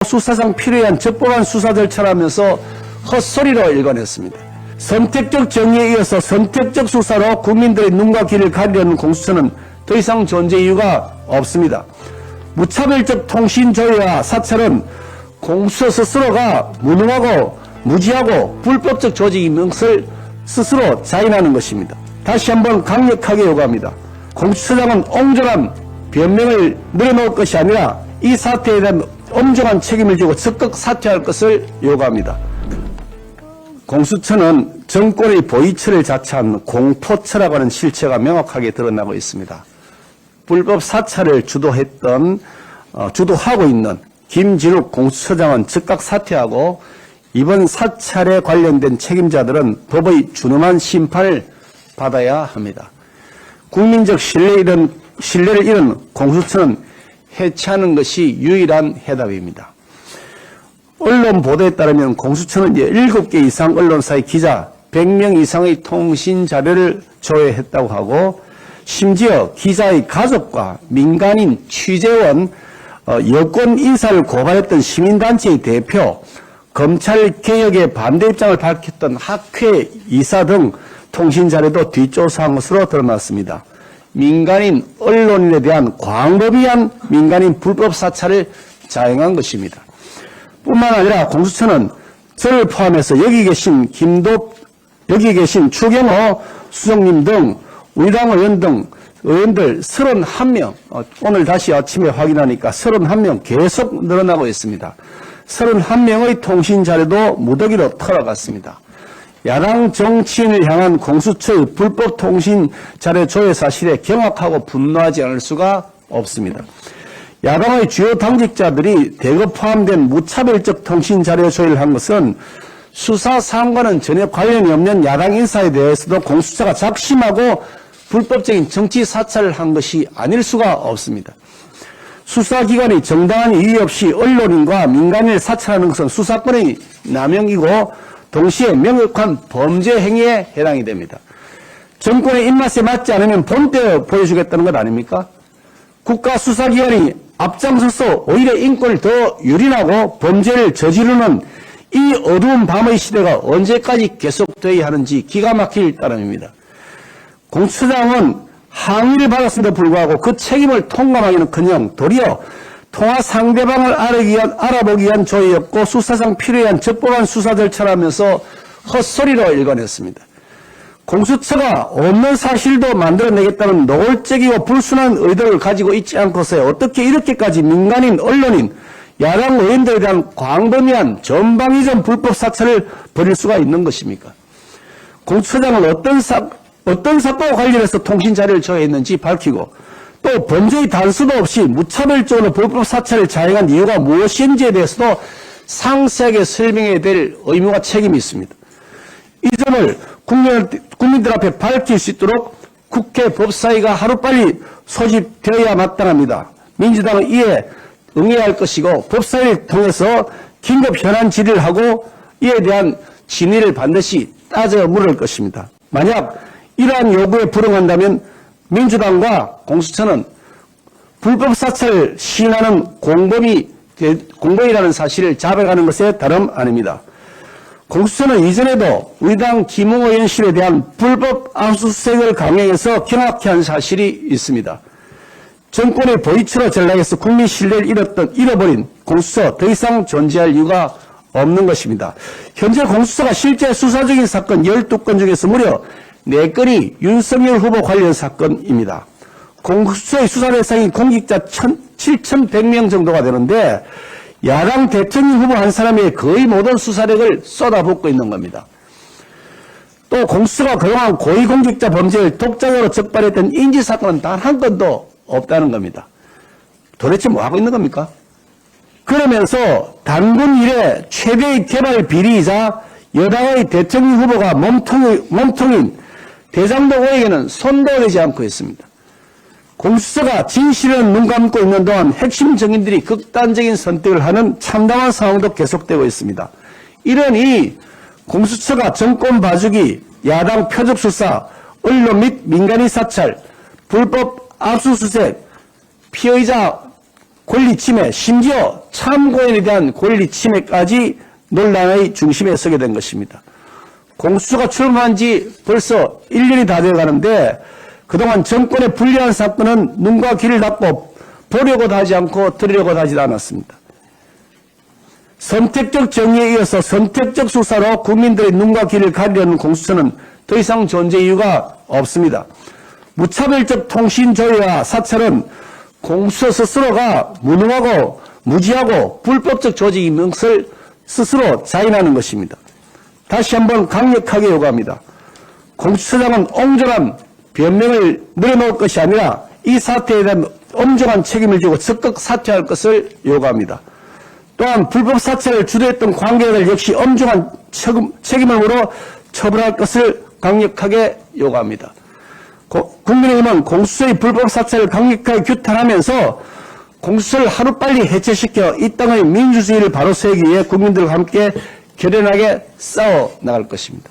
수사상 필요한 적법한 수사 절차라면서 헛소리로 일관했습니다. 선택적 정의에 이어서 선택적 수사로 국민들의 눈과 귀를 가리려는 공수처는 더 이상 존재 이유가 없습니다. 무차별적 통신 조회와 사찰은 공수처 스스로가 무능하고 무지하고 불법적 조직인 것을 스스로 자인하는 것입니다. 다시 한번 강력하게 요구합니다. 공수처장은 옹졸한 변명을 늘어놓을 것이 아니라 이 사태에 대한 엄중한 책임을 지고 적극 사퇴할 것을 요구합니다. 공수처는 정권의 보이처를 자처한 공포처라고 하는 실체가 명확하게 드러나고 있습니다. 불법 사찰을 주도하고 있는 김진욱 공수처장은 즉각 사퇴하고 이번 사찰에 관련된 책임자들은 법의 준엄한 심판을 받아야 합니다. 국민적 신뢰를 잃은 공수처는 해체하는 것이 유일한 해답입니다. 언론 보도에 따르면 공수처는 7개 이상 언론사의 기자 100명 이상의 통신 자료를 조회했다고 하고 심지어 기자의 가족과 민간인 취재원, 여권 인사를 고발했던 시민단체의 대표, 검찰개혁에 반대 입장을 밝혔던 학회 이사 등 통신 자료도 뒷조사한 것으로 드러났습니다. 민간인 언론인에 대한 광범위한 민간인 불법 사찰을 자행한 것입니다. 뿐만 아니라 공수처는 저를 포함해서 여기 계신 추경호 수석님 등 우리 당 의원들 31명, 오늘 다시 아침에 확인하니까 31명 계속 늘어나고 있습니다. 31명의 통신 자료도 무더기로 털어갔습니다. 야당 정치인을 향한 공수처의 불법 통신 자료 조회 사실에 경악하고 분노하지 않을 수가 없습니다. 야당의 주요 당직자들이 대거 포함된 무차별적 통신 자료 조회를 한 것은 수사 사안과는 전혀 관련이 없는 야당 인사에 대해서도 공수처가 작심하고 불법적인 정치 사찰을 한 것이 아닐 수가 없습니다. 수사기관이 정당한 이유 없이 언론인과 민간인을 사찰하는 것은 수사권의 남용이고 동시에 명백한 범죄 행위에 해당이 됩니다. 정권의 입맛에 맞지 않으면 본때 보여주겠다는 것 아닙니까? 국가수사기관이 앞장서서 오히려 인권을 더 유린하고 범죄를 저지르는 이 어두운 밤의 시대가 언제까지 계속되어야 하는지 기가 막힐 따름입니다. 공수처장은 항의를 받았음에도 불구하고 그 책임을 통감하기는커녕 도리어 통화 상대방을 알아보기 위한 조회였고 수사상 필요한 적법한 수사 절차라면서 헛소리로 일관했습니다. 공수처가 없는 사실도 만들어내겠다는 노골적이고 불순한 의도를 가지고 있지 않고서 어떻게 이렇게까지 민간인, 언론인, 야당 의원들에 대한 광범위한 전방위적 불법 사찰을 벌일 수가 있는 것입니까? 공수처장은 어떤 사건과 관련해서 통신 자료를 조회했는지 밝히고 또 범죄의 단서도 없이 무차별적으로 불법 사찰을 자행한 이유가 무엇인지에 대해서도 상세하게 설명해야 될 의무와 책임이 있습니다. 이 점을 국민들 앞에 밝힐 수 있도록 국회 법사위가 하루빨리 소집되어야 마땅합니다. 민주당은 이에 응해야 할 것이고 법사위를 통해서 긴급 현안 질의를 하고 이에 대한 진위를 반드시 따져 물을 것입니다. 만약 이러한 요구에 불응한다면 민주당과 공수처는 불법 사찰을 시인하는 공범이라는 사실을 자백하는 것에 다름 아닙니다. 공수처는 이전에도 우리 당 김웅 의원실에 대한 불법 압수수색을 강행해서 경악케 한 사실이 있습니다. 정권의 보이처로 전락해서 국민 신뢰를 잃어버린 공수처 더 이상 존재할 이유가 없는 것입니다. 현재 공수처가 실제 수사 중인 사건 12건 중에서 무려 4건이 윤석열 후보 관련 사건입니다. 공수처의 수사 대상인 공직자 7,100명 정도가 되는데 야당 대통령 후보 한 사람이 거의 모든 수사력을 쏟아붓고 있는 겁니다. 또 공수처가 그동안 고위공직자 범죄를 독자적으로 적발했던 인지사건은 단 한 건도 없다는 겁니다. 도대체 뭐 하고 있는 겁니까? 그러면서 단군 이래 최대의 개발 비리이자 여당의 대통령 후보가 몸통인 대장동 의혹에는 손도 대지 않고 있습니다. 공수처가 진실은 눈 감고 있는 동안 핵심 정인들이 극단적인 선택을 하는 참담한 상황도 계속되고 있습니다. 이러니 공수처가 정권 봐주기, 야당 표적 수사, 언론 및 민간인 사찰, 불법 압수수색, 피의자 권리 침해, 심지어 참고인에 대한 권리 침해까지 논란의 중심에 서게 된 것입니다. 공수처가 출범한 지 벌써 1년이 다 되어 가는데 그동안 정권의 불리한 사건은 눈과 귀를 닫고 보려고도 하지 않고 들으려고도 하지 않았습니다. 선택적 정의에 이어서 선택적 수사로 국민들의 눈과 귀를 가리려는 공수처는 더 이상 존재 이유가 없습니다. 무차별적 통신 조회와 사찰은 공수처 스스로가 무능하고 무지하고 불법적 조직인 것을 스스로 자인하는 것입니다. 다시 한번 강력하게 요구합니다. 공수처장은 옹졸한 변명을 늘어놓을 것이 아니라 이 사태에 대한 엄중한 책임을 지고 적극 사퇴할 것을 요구합니다. 또한 불법 사찰을 주도했던 관계자들 역시 엄중한 책임을 물어 처벌할 것을 강력하게 요구합니다. 국민의힘은 공수처의 불법 사찰을 강력하게 규탄하면서 공수처를 하루빨리 해체시켜 이 땅의 민주주의를 바로 세우기 위해 국민들과 함께 결연하게 싸워 나갈 것입니다.